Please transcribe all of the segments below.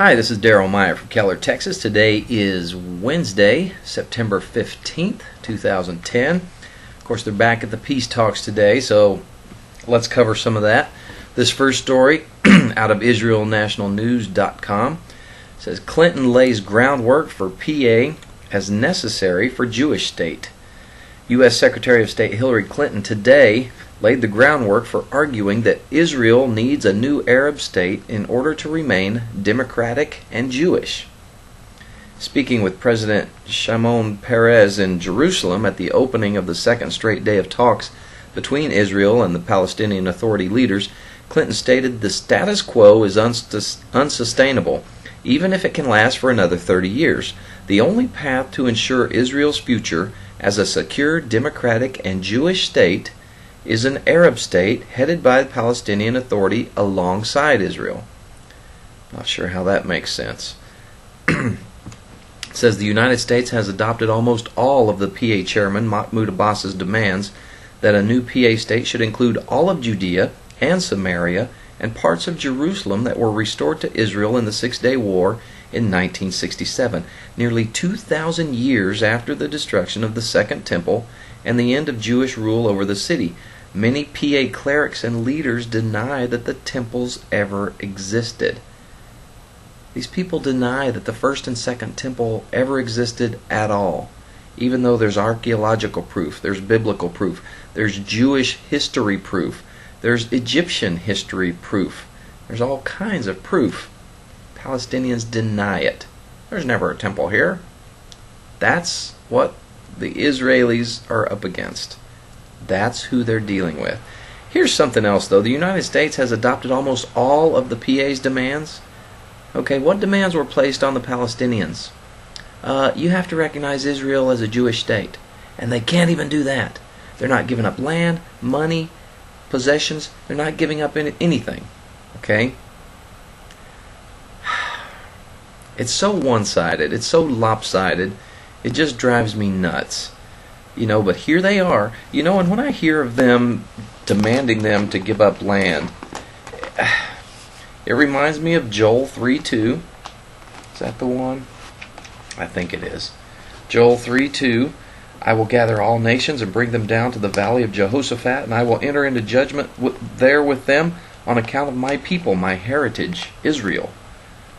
Hi, this is Daryl Meyer from Keller, Texas. Today is Wednesday, September 15th, 2010. Of course, they're back at the peace talks today, so let's cover some of that. This first story out of IsraelNationalNews.com says Clinton lays groundwork for PA as necessary for Jewish state. U.S. Secretary of State Hillary Clinton today laid the groundwork for arguing that Israel needs a new Arab state in order to remain democratic and Jewish. Speaking with President Shimon Peres in Jerusalem at the opening of the second straight day of talks between Israel and the Palestinian Authority leaders, Clinton stated the status quo is unsustainable, even if it can last for another 30 years. The only path to ensure Israel's future as a secure, democratic, and Jewish state is an Arab state headed by the Palestinian Authority alongside Israel. Not sure how that makes sense. It says the United States has adopted almost all of the PA chairman Mahmoud Abbas's demands that a new PA state should include all of Judea and Samaria and parts of Jerusalem that were restored to Israel in the Six-Day War in 1967, nearly 2,000 years after the destruction of the Second Temple and the end of Jewish rule over the city. Many PA clerics and leaders deny that the temples ever existed. These people deny that the First and Second Temple ever existed at all, even though there's archaeological proof, there's biblical proof, there's Jewish history proof, there's Egyptian history proof, there's all kinds of proof. Palestinians deny it. There's never a temple here. That's what the Israelis are up against. That's who they're dealing with. Here's something else, though. The United States has adopted almost all of the PA's demands. Okay, what demands were placed on the Palestinians? You have to recognize Israel as a Jewish state. And they can't even do that. They're not giving up land, money, possessions. They're not giving up anything. Okay? It's so one-sided. It's so lopsided. It just drives me nuts. But here they are. And when I hear of them demanding them to give up land, it reminds me of Joel 3:2. Is that the one? I think it is. Joel 3:2. I will gather all nations and bring them down to the valley of Jehoshaphat, and I will enter into judgment there with them on account of my people, my heritage, Israel,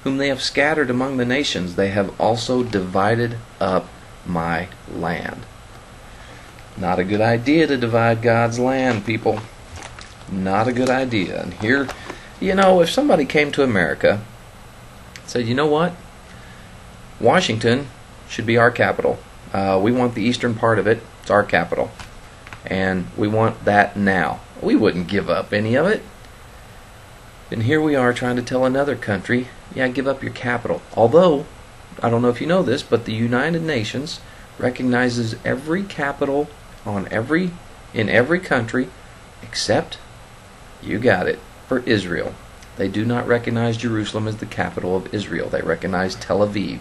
whom they have scattered among the nations. They have also divided up my land. Not a good idea to divide God's land, people. Not a good idea. And here, if somebody came to America and said, you know what? Washington should be our capital. We want the eastern part of it. It's our capital. And we want that now. We wouldn't give up any of it. And here we are trying to tell another country, yeah, give up your capital. Although, I don't know if you know this, but the United Nations recognizes every capital in every country except, you got it, for Israel. They do not recognize Jerusalem as the capital of Israel. They recognize Tel Aviv.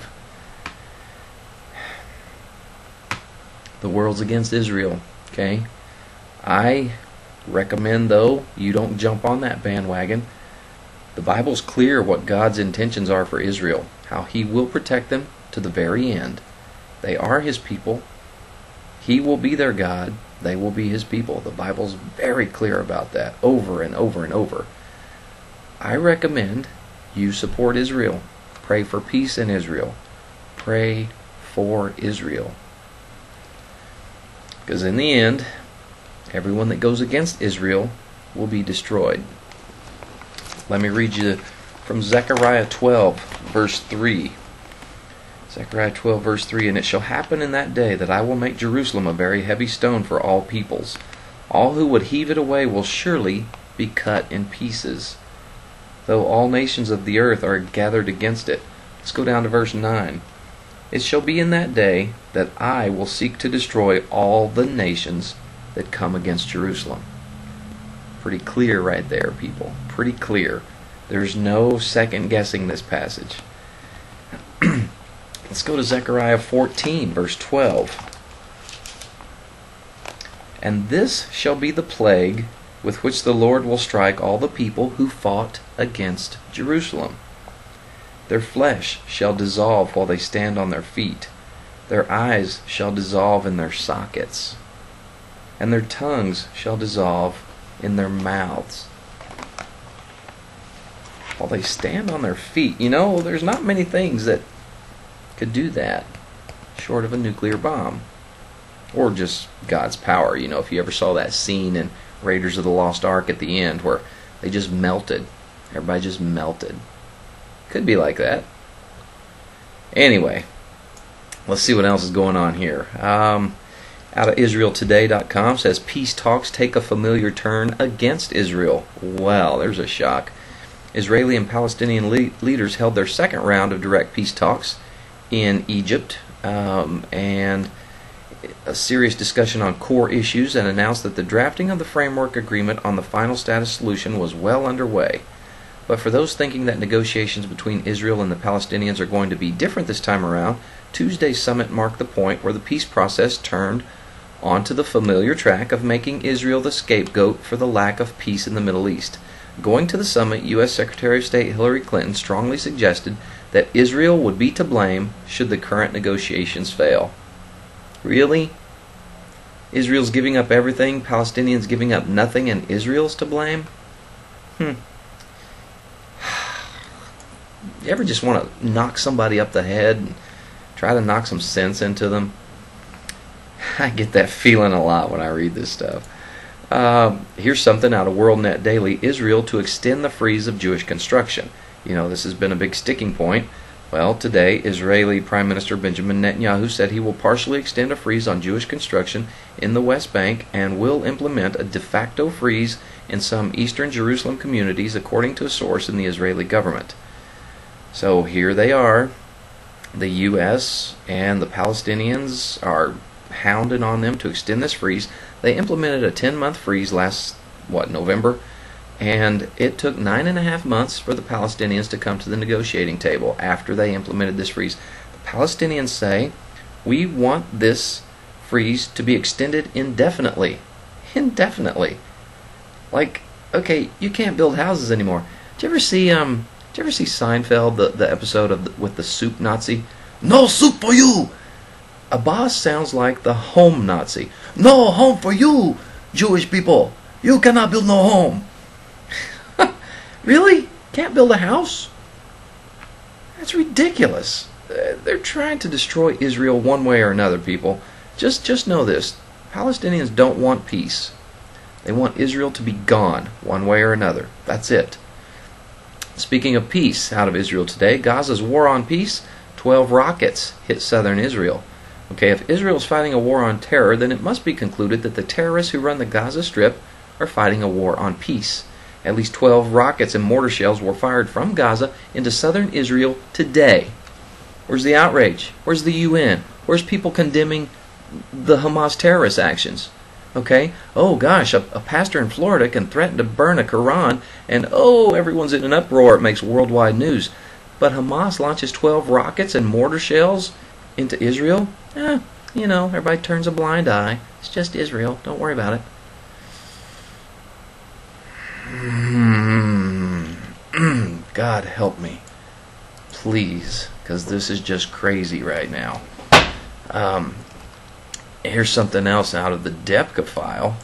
The world's against Israel, okay? I recommend, though, you don't jump on that bandwagon. The Bible's clear what God's intentions are for Israel, how He will protect them to the very end. They are His people. He will be their God. They will be His people. The Bible's very clear about that, over and over and over. I recommend you support Israel. Pray for peace in Israel. Pray for Israel. Because in the end, everyone that goes against Israel will be destroyed. Let me read you from Zechariah 12, verse 3. Zechariah 12, verse 3, and it shall happen in that day that I will make Jerusalem a very heavy stone for all peoples. All who would heave it away will surely be cut in pieces, though all nations of the earth are gathered against it. Let's go down to verse 9. It shall be in that day that I will seek to destroy all the nations that come against Jerusalem. Pretty clear right there, people. Pretty clear. There's no second guessing this passage. Let's go to Zechariah 14, verse 12. And this shall be the plague with which the Lord will strike all the people who fought against Jerusalem. Their flesh shall dissolve while they stand on their feet. Their eyes shall dissolve in their sockets, and their tongues shall dissolve in their mouths. While they stand on their feet. You know, there's not many things that could do that, short of a nuclear bomb. Or just God's power. You know, if you ever saw that scene in Raiders of the Lost Ark at the end where they just melted. Everybody just melted. Could be like that. Anyway, let's see what else is going on here. Out of IsraelToday.com says peace talks take a familiar turn against Israel. Well, there's a shock. Israeli and Palestinian leaders held their second round of direct peace talks in Egypt, and a serious discussion on core issues, and announced that the drafting of the framework agreement on the final status solution was well underway. But for those thinking that negotiations between Israel and the Palestinians are going to be different this time around, Tuesday's summit marked the point where the peace process turned onto the familiar track of making Israel the scapegoat for the lack of peace in the Middle East. Going to the summit, U.S. Secretary of State Hillary Clinton strongly suggested that Israel would be to blame should the current negotiations fail. Really? Israel's giving up everything, Palestinians giving up nothing, and Israel's to blame? You ever just want to knock somebody up the head and try to knock some sense into them? I get that feeling a lot when I read this stuff. Here's something out of WorldNet Daily. Israel to extend the freeze of Jewish construction. You know, this has been a big sticking point. Well, today, Israeli Prime Minister Benjamin Netanyahu said he will partially extend a freeze on Jewish construction in the West Bank and will implement a de facto freeze in some eastern Jerusalem communities, according to a source in the Israeli government. So here they are. The U.S. and the Palestinians are hounding on them to extend this freeze. They implemented a 10-month freeze last, November? And it took 9.5 months for the Palestinians to come to the negotiating table after they implemented this freeze. The Palestinians say, we want this freeze to be extended indefinitely. Indefinitely. Like, okay, you can't build houses anymore. Did you ever see Seinfeld, the episode with the soup Nazi? No soup for you! A boss sounds like the home Nazi. No home for you, Jewish people. You cannot build no home. Really? Can't build a house? That's ridiculous. They're trying to destroy Israel one way or another, people. Just know this. Palestinians don't want peace. They want Israel to be gone one way or another. That's it. Speaking of peace, out of Israel today, Gaza's war on peace, 12 rockets hit southern Israel. Okay, if Israel's fighting a war on terror, then it must be concluded that the terrorists who run the Gaza Strip are fighting a war on peace. At least 12 rockets and mortar shells were fired from Gaza into southern Israel today. Where's the outrage? Where's the UN? Where's people condemning the Hamas terrorist actions? Okay? Oh gosh, a pastor in Florida can threaten to burn a Quran, and oh, everyone's in an uproar. It makes worldwide news. But Hamas launches 12 rockets and mortar shells into Israel? Everybody turns a blind eye. It's just Israel. Don't worry about it. God help me. Please. Because this is just crazy right now. Here's something else out of the Depka file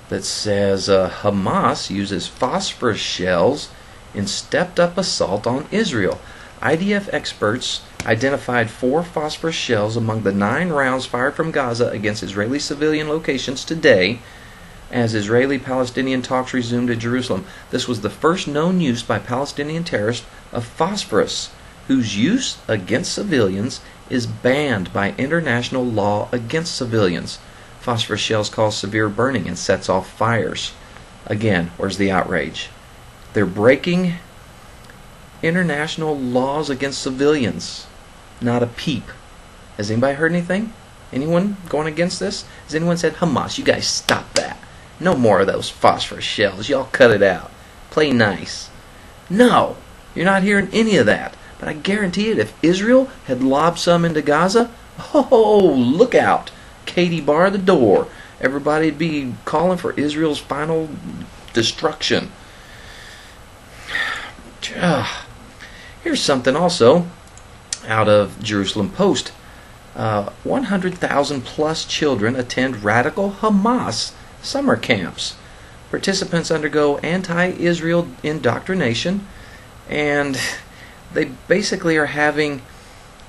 that says Hamas uses phosphorus shells in stepped-up assault on Israel. IDF experts identified 4 phosphorus shells among the 9 rounds fired from Gaza against Israeli civilian locations today as Israeli-Palestinian talks resumed in Jerusalem. This was the first known use by Palestinian terrorists of phosphorus, whose use against civilians is banned by international law against civilians. Phosphorus shells cause severe burning and sets off fires. Again, where's the outrage? They're breaking international laws against civilians. Not a peep. Has anybody heard anything? Anyone going against this? Has anyone said, Hamas, you guys stop that. No more of those phosphorus shells. Y'all cut it out. Play nice. No, you're not hearing any of that. But I guarantee it, if Israel had lobbed some into Gaza, oh, look out. Katie bar the door. Everybody'd be calling for Israel's final destruction. Here's Here's something also out of Jerusalem Post. 100,000 plus children attend radical Hamas summer camps. Participants undergo anti-Israel indoctrination, and they basically are having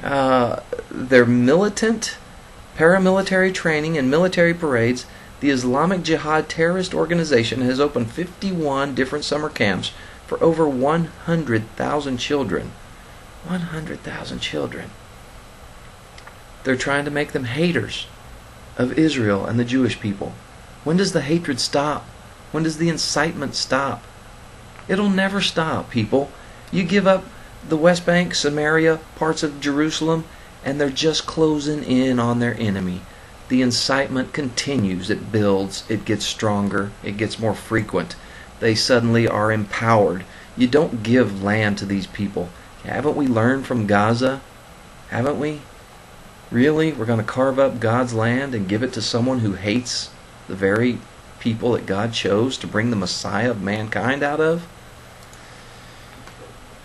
their militant paramilitary training and military parades. The Islamic Jihad terrorist organization has opened 51 different summer camps for over 100,000 children. 100,000 children. They're trying to make them haters of Israel and the Jewish people. When does the hatred stop? When does the incitement stop? It'll never stop, people. You give up the West Bank, Samaria, parts of Jerusalem, and they're just closing in on their enemy. The incitement continues. It builds. It gets stronger. It gets more frequent. They suddenly are empowered. You don't give land to these people. Haven't we learned from Gaza? Haven't we? Really? We're going to carve up God's land and give it to someone who hates the very people that God chose to bring the Messiah of mankind out of?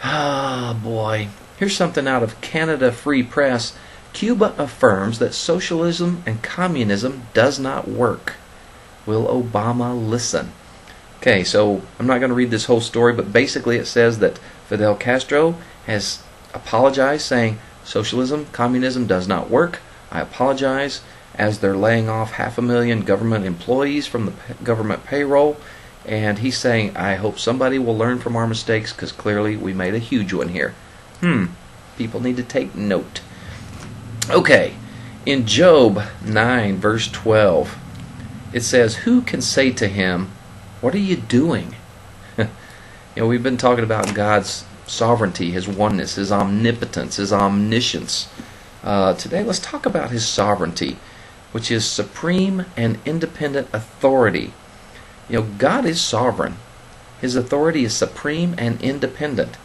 Ah, boy. Here's something out of Canada Free Press. Cuba affirms that socialism and communism does not work. Will Obama listen? Okay, so I'm not going to read this whole story, but basically it says that Fidel Castro has apologized, saying socialism, communism does not work. I apologize, as they're laying off 500,000 government employees from the government payroll. And he's saying, I hope somebody will learn from our mistakes, because clearly we made a huge one here. People need to take note. Okay, in Job 9, verse 12, it says, who can say to him, what are you doing? We've been talking about God's sovereignty, His oneness, His omnipotence, His omniscience. Today, let's talk about His sovereignty, which is supreme and independent authority. God is sovereign. His authority is supreme and independent.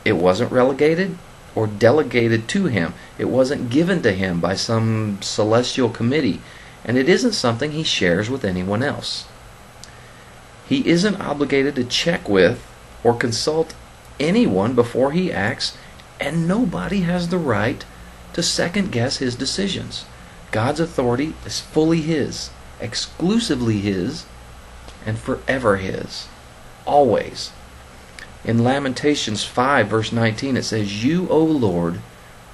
It wasn't relegated or delegated to Him. It wasn't given to Him by some celestial committee. And it isn't something He shares with anyone else. He isn't obligated to check with or consult anyone before He acts, and nobody has the right to second guess His decisions. God's authority is fully His, exclusively His, and forever His. Always. In Lamentations 5, verse 19, it says, you, O Lord,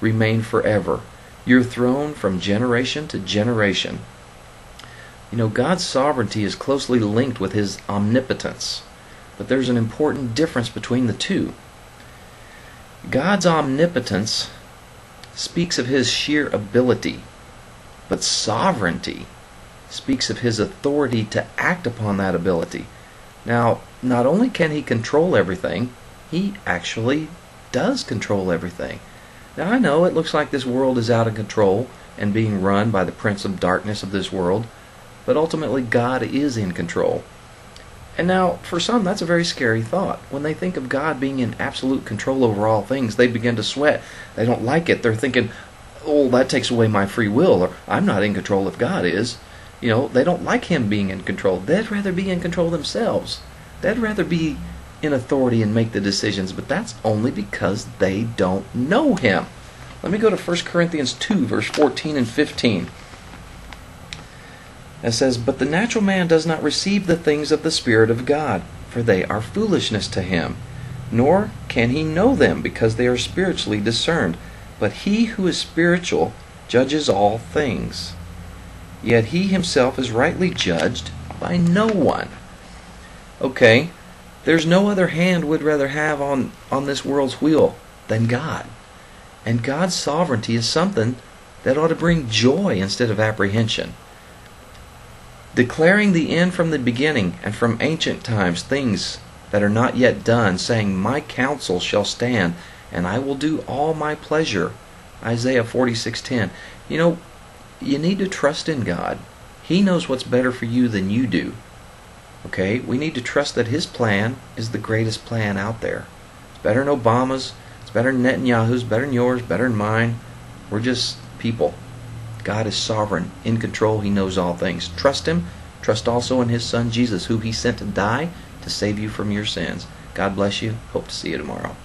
remain forever, your throne from generation to generation. God's sovereignty is closely linked with His omnipotence, but there's an important difference between the two. God's omnipotence speaks of His sheer ability, but sovereignty speaks of His authority to act upon that ability. Now, not only can He control everything, He actually does control everything. Now, I know it looks like this world is out of control and being run by the prince of darkness of this world, but ultimately God is in control. And now, for some, that's a very scary thought. When they think of God being in absolute control over all things, they begin to sweat. They don't like it. They're thinking, oh, that takes away my free will, or I'm not in control if God is. They don't like Him being in control. They'd rather be in control themselves. They'd rather be in authority and make the decisions, but that's only because they don't know Him. Let me go to 1 Corinthians 2, verse 14 and 15. It says, but the natural man does not receive the things of the Spirit of God, for they are foolishness to him, nor can he know them, because they are spiritually discerned. But he who is spiritual judges all things, yet he himself is rightly judged by no one. Okay, there's no other hand we'd rather have on this world's wheel than God. And God's sovereignty is something that ought to bring joy instead of apprehension. Declaring the end from the beginning, and from ancient times things that are not yet done, saying, my counsel shall stand, and I will do all my pleasure. Isaiah 46:10. You need to trust in God. He knows what's better for you than you do. Okay? We need to trust that His plan is the greatest plan out there. It's better than Obama's, it's better than Netanyahu's, better than yours, better than mine. We're just people. God is sovereign, in control. He knows all things. Trust Him. Trust also in His Son Jesus, who He sent to die to save you from your sins. God bless you. Hope to see you tomorrow.